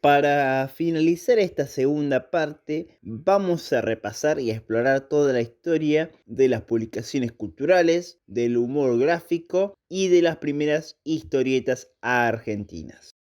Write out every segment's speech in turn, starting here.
Para finalizar esta segunda parte, vamos a repasar y a explorar toda la historia de las publicaciones culturales, del humor gráfico y de las primeras historietas argentinas.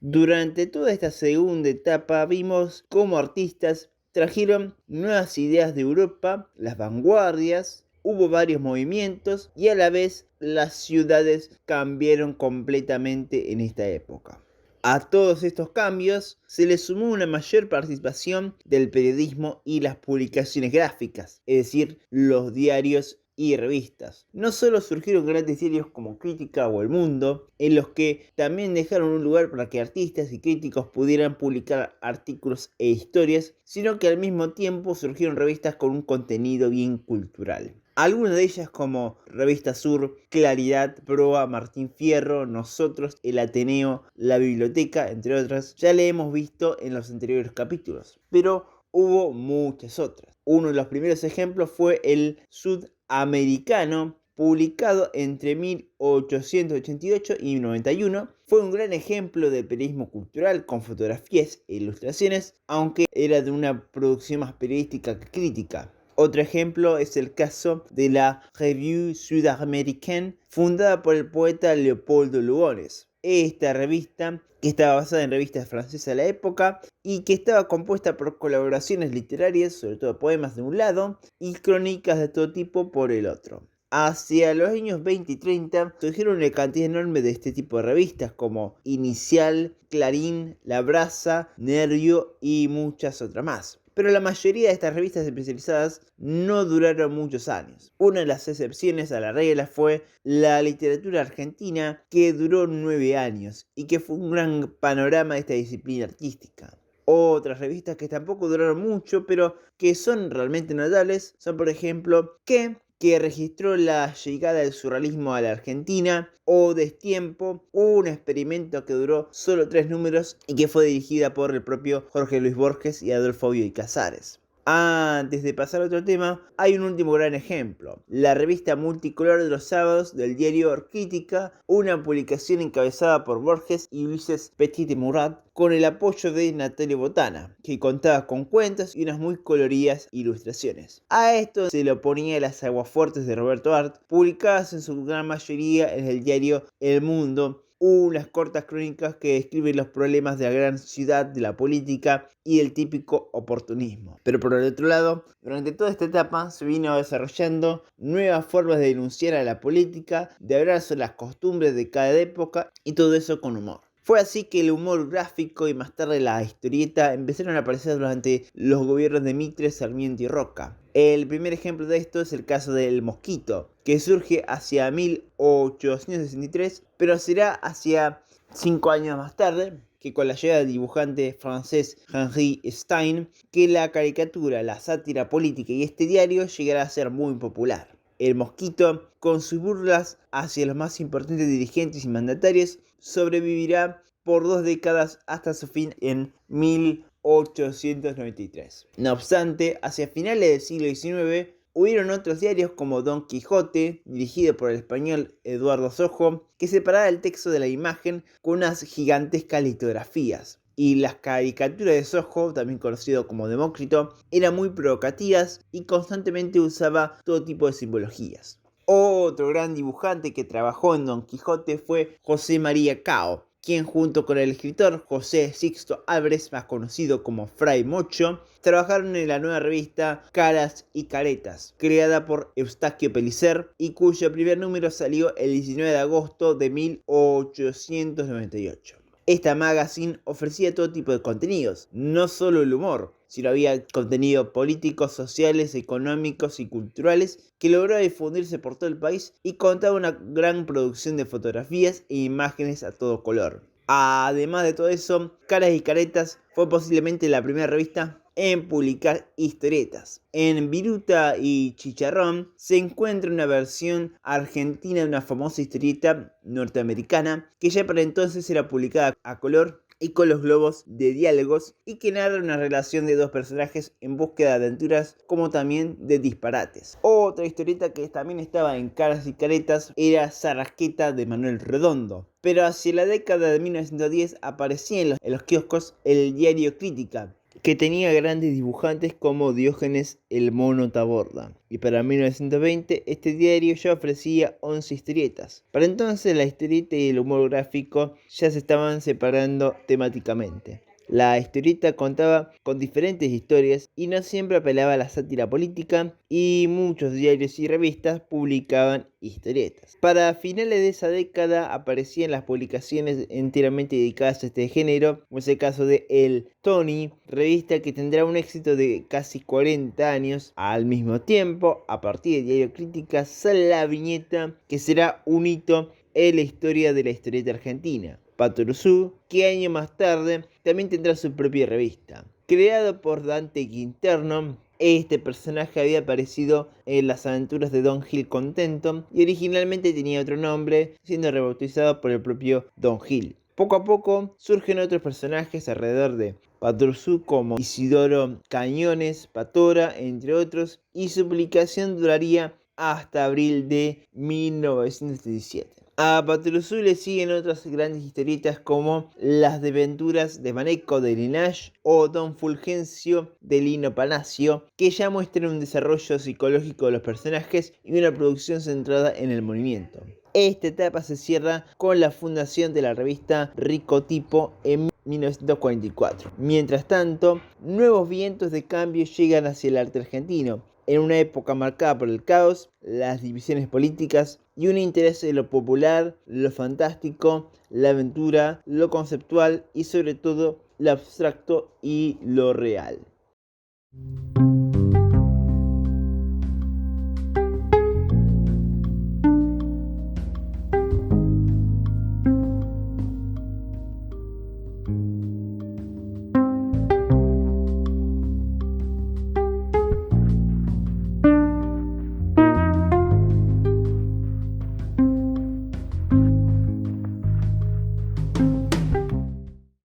Durante toda esta segunda etapa vimos cómo artistas trajeron nuevas ideas de Europa, las vanguardias, hubo varios movimientos y a la vez las ciudades cambiaron completamente en esta época. A todos estos cambios se le sumó una mayor participación del periodismo y las publicaciones gráficas, es decir, los diarios y revistas. No solo surgieron grandes diarios como Crítica o El Mundo, en los que también dejaron un lugar para que artistas y críticos pudieran publicar artículos e historias, sino que al mismo tiempo surgieron revistas con un contenido bien cultural. Algunas de ellas como Revista Sur, Claridad, Proa, Martín Fierro, Nosotros, El Ateneo, La Biblioteca, entre otras, ya le hemos visto en los anteriores capítulos, pero hubo muchas otras. Uno de los primeros ejemplos fue el Sudamericano, publicado entre 1888 y 91. Fue un gran ejemplo de periodismo cultural con fotografías e ilustraciones, aunque era de una producción más periodística que crítica. Otro ejemplo es el caso de la Revue Sud-Américaine, fundada por el poeta Leopoldo Lugones. Esta revista, que estaba basada en revistas francesas de la época y que estaba compuesta por colaboraciones literarias, sobre todo poemas de un lado, y crónicas de todo tipo por el otro. Hacia los años 20 y 30 surgieron una cantidad enorme de este tipo de revistas como Inicial, Clarín, La Brasa, Nervio y muchas otras más. Pero la mayoría de estas revistas especializadas no duraron muchos años. Una de las excepciones a la regla fue la literatura argentina, que duró 9 años y que fue un gran panorama de esta disciplina artística. Otras revistas que tampoco duraron mucho, pero que son realmente notables, son por ejemplo que registró la llegada del surrealismo a la Argentina, o Destiempo, un experimento que duró solo 3 números y que fue dirigida por el propio Jorge Luis Borges y Adolfo Bioy Casares. Antes de pasar a otro tema, hay un último gran ejemplo, la revista multicolor de los sábados del diario Crítica, una publicación encabezada por Borges y Ulises Petit-Murat, con el apoyo de Natalio Botana, que contaba con cuentos y unas muy coloridas ilustraciones. A esto se le oponía Las Aguafuertes de Roberto Art, publicadas en su gran mayoría en el diario El Mundo, unas cortas crónicas que describen los problemas de la gran ciudad, de la política y del típico oportunismo. Pero por el otro lado, durante toda esta etapa se vino desarrollando nuevas formas de denunciar a la política, de hablar sobre las costumbres de cada época y todo eso con humor. Fue así que el humor gráfico y más tarde la historieta empezaron a aparecer durante los gobiernos de Mitre, Sarmiento y Roca. El primer ejemplo de esto es el caso del Mosquito, que surge hacia 1863, pero será hacia 5 años más tarde, que con la llegada del dibujante francés Henri Stein, que la caricatura, la sátira política y este diario llegará a ser muy popular. El Mosquito, con sus burlas hacia los más importantes dirigentes y mandatarios, sobrevivirá por 2 décadas hasta su fin en 1893. No obstante, hacia finales del siglo XIX, hubieron otros diarios como Don Quijote, dirigido por el español Eduardo Sojo, que separaba el texto de la imagen con unas gigantescas litografías. Y las caricaturas de Sojo, también conocido como Demócrito, eran muy provocativas y constantemente usaba todo tipo de simbologías. Otro gran dibujante que trabajó en Don Quijote fue José María Cao, quien junto con el escritor José Sixto Álvarez, más conocido como Fray Mocho, trabajaron en la nueva revista Caras y Caretas, creada por Eustaquio Pellicer y cuyo primer número salió el 19 de agosto de 1898. Esta magazine ofrecía todo tipo de contenidos, no solo el humor, sino había contenido políticos, sociales, económicos y culturales que logró difundirse por todo el país y contaba una gran producción de fotografías e imágenes a todo color. Además de todo eso, Caras y Caretas fue posiblemente la primera revista en publicar historietas. En Viruta y Chicharrón se encuentra una versión argentina de una famosa historieta norteamericana que ya para entonces era publicada a color y con los globos de diálogos y que narra una relación de dos personajes en búsqueda de aventuras como también de disparates. Otra historieta que también estaba en Caras y Caretas era Sarrasqueta de Manuel Redondo. Pero hacia la década de 1910 aparecía en los kioscos el diario Crítica, que tenía grandes dibujantes como Diógenes el Mono Taborda, y para 1920 este diario ya ofrecía 11 historietas. Para entonces la historieta y el humor gráfico ya se estaban separando temáticamente. La historieta contaba con diferentes historias y no siempre apelaba a la sátira política, y muchos diarios y revistas publicaban historietas. Para finales de esa década aparecían las publicaciones enteramente dedicadas a este género, como es el caso de El Tony, revista que tendrá un éxito de casi 40 años. Al mismo tiempo, a partir del diario Crítica sale la viñeta que será un hito en la historia de la historieta argentina. Patoruzú, que años más tarde también tendrá su propia revista. Creado por Dante Quinterno, este personaje había aparecido en las aventuras de Don Gil Contento y originalmente tenía otro nombre, siendo rebautizado por el propio Don Gil. Poco a poco surgen otros personajes alrededor de Patoruzú como Isidoro Cañones, Patora, entre otros, y su publicación duraría hasta abril de 1917. A Patoruzú le siguen otras grandes historietas como Las Desventuras de Maneco de Linash o Don Fulgencio de Lino Palacio, que ya muestran un desarrollo psicológico de los personajes y una producción centrada en el movimiento. Esta etapa se cierra con la fundación de la revista Ricotipo en 1944. Mientras tanto, nuevos vientos de cambio llegan hacia el arte argentino, en una época marcada por el caos, las divisiones políticas y un interés en lo popular, lo fantástico, la aventura, lo conceptual y sobre todo lo abstracto y lo real.